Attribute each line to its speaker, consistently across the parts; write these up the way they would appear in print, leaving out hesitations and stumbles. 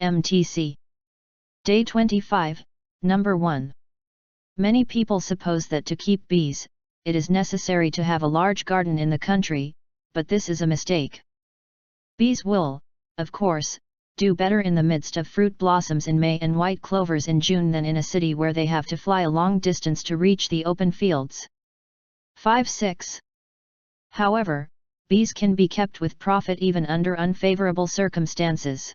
Speaker 1: MTC. Day 25, Number 1. Many people suppose that to keep bees, it is necessary to have a large garden in the country, but this is a mistake. Bees will, of course, do better in the midst of fruit blossoms in May and white clovers in June than in a city where they have to fly a long distance to reach the open fields. 5-6. However, bees can be kept with profit even under unfavorable circumstances.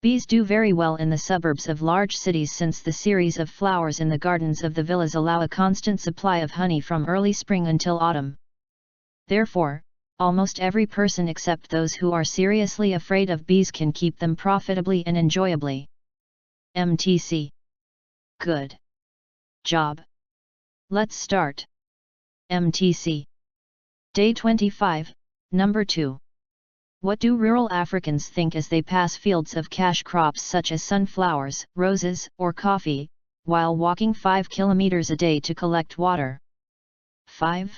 Speaker 1: Bees do very well in the suburbs of large cities since the series of flowers in the gardens of the villas allow a constant supply of honey from early spring until autumn. Therefore, almost every person except those who are seriously afraid of bees can keep them profitably and enjoyably. MTC. Good job. Let's start. MTC. Day 25, Number 2. What do rural Africans think as they pass fields of cash crops such as sunflowers, roses, or coffee, while walking 5 kilometers a day to collect water? 5.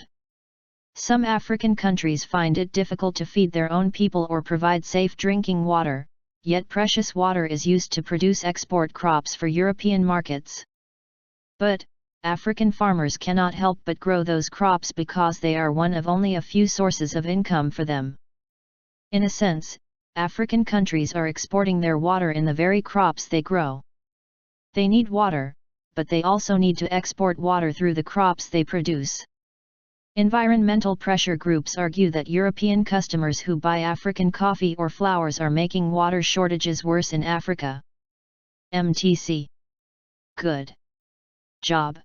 Speaker 1: Some African countries find it difficult to feed their own people or provide safe drinking water, yet precious water is used to produce export crops for European markets. But, African farmers cannot help but grow those crops because they are one of only a few sources of income for them. In a sense, African countries are exporting their water in the very crops they grow. They need water, but they also need to export water through the crops they produce. Environmental pressure groups argue that European customers who buy African coffee or flowers are making water shortages worse in Africa. MTC. Good job.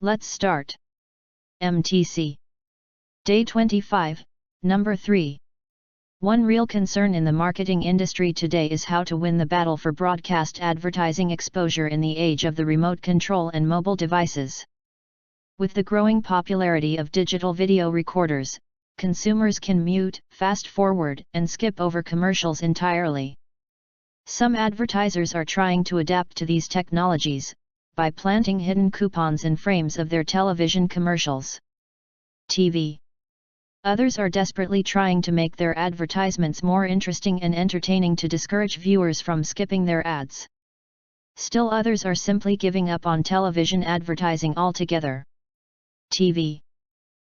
Speaker 1: Let's start. MTC. Day 25, Number 3. One real concern in the marketing industry today is how to win the battle for broadcast advertising exposure in the age of the remote control and mobile devices. With the growing popularity of digital video recorders, consumers can mute, fast forward, and skip over commercials entirely. Some advertisers are trying to adapt to these technologies, by planting hidden coupons in frames of their television commercials. TV. Others are desperately trying to make their advertisements more interesting and entertaining to discourage viewers from skipping their ads. Still others are simply giving up on television advertising altogether. TV.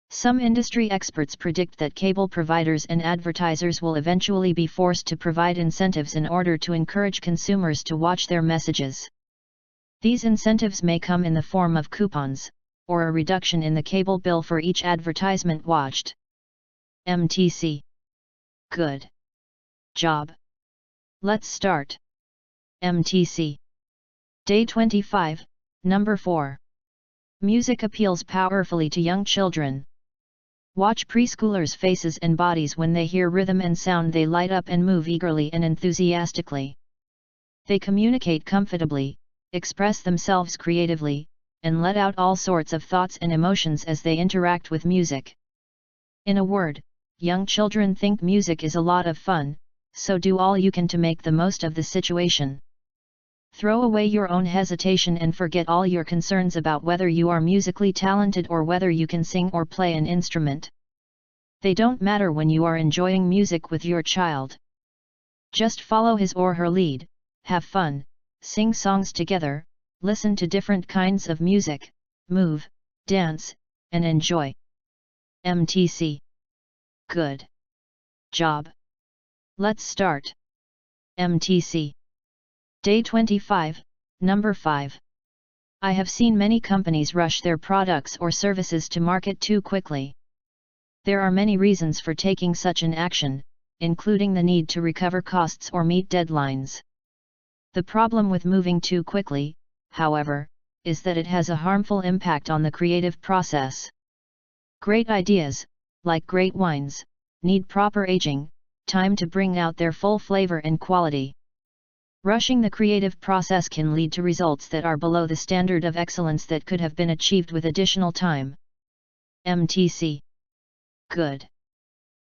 Speaker 1: Some industry experts predict that cable providers and advertisers will eventually be forced to provide incentives in order to encourage consumers to watch their messages. These incentives may come in the form of coupons, or a reduction in the cable bill for each advertisement watched. MTC. Good job. Let's start. MTC. Day 25, Number 4. Music appeals powerfully to young children. Watch preschoolers' faces and bodies when they hear rhythm and sound. They light up and move eagerly and enthusiastically. They communicate comfortably, express themselves creatively, and let out all sorts of thoughts and emotions as they interact with music. In a word, young children think music is a lot of fun, so do all you can to make the most of the situation. Throw away your own hesitation and forget all your concerns about whether you are musically talented or whether you can sing or play an instrument. They don't matter when you are enjoying music with your child. Just follow his or her lead, have fun, sing songs together, listen to different kinds of music, move, dance, and enjoy. MTC. Good job. Let's start. MTC. Day 25, Number 5. I have seen many companies rush their products or services to market too quickly. There are many reasons for taking such an action, including the need to recover costs or meet deadlines. The problem with moving too quickly, however, is that it has a harmful impact on the creative process. Great ideas, like great wines, need proper aging, time to bring out their full flavor and quality. Rushing the creative process can lead to results that are below the standard of excellence that could have been achieved with additional time. MTC. Good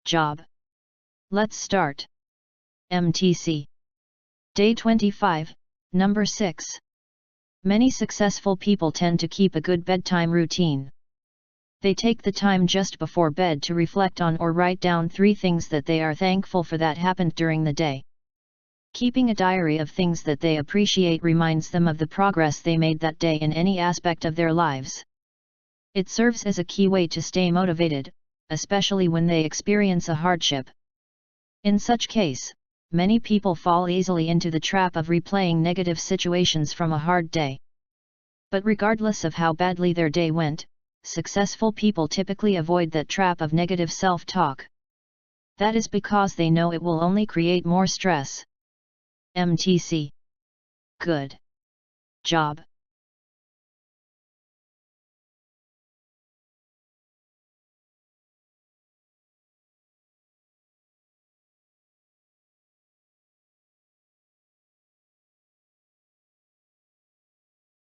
Speaker 1: job. Let's start. MTC. Day 25, Number 6. Many successful people tend to keep a good bedtime routine. They take the time just before bed to reflect on or write down 3 things that they are thankful for that happened during the day. Keeping a diary of things that they appreciate reminds them of the progress they made that day in any aspect of their lives. It serves as a key way to stay motivated, especially when they experience a hardship. In such case, many people fall easily into the trap of replaying negative situations from a hard day. But regardless of how badly their day went, successful people typically avoid that trap of negative self-talk. That is because they know it will only create more stress. MTC. Good job.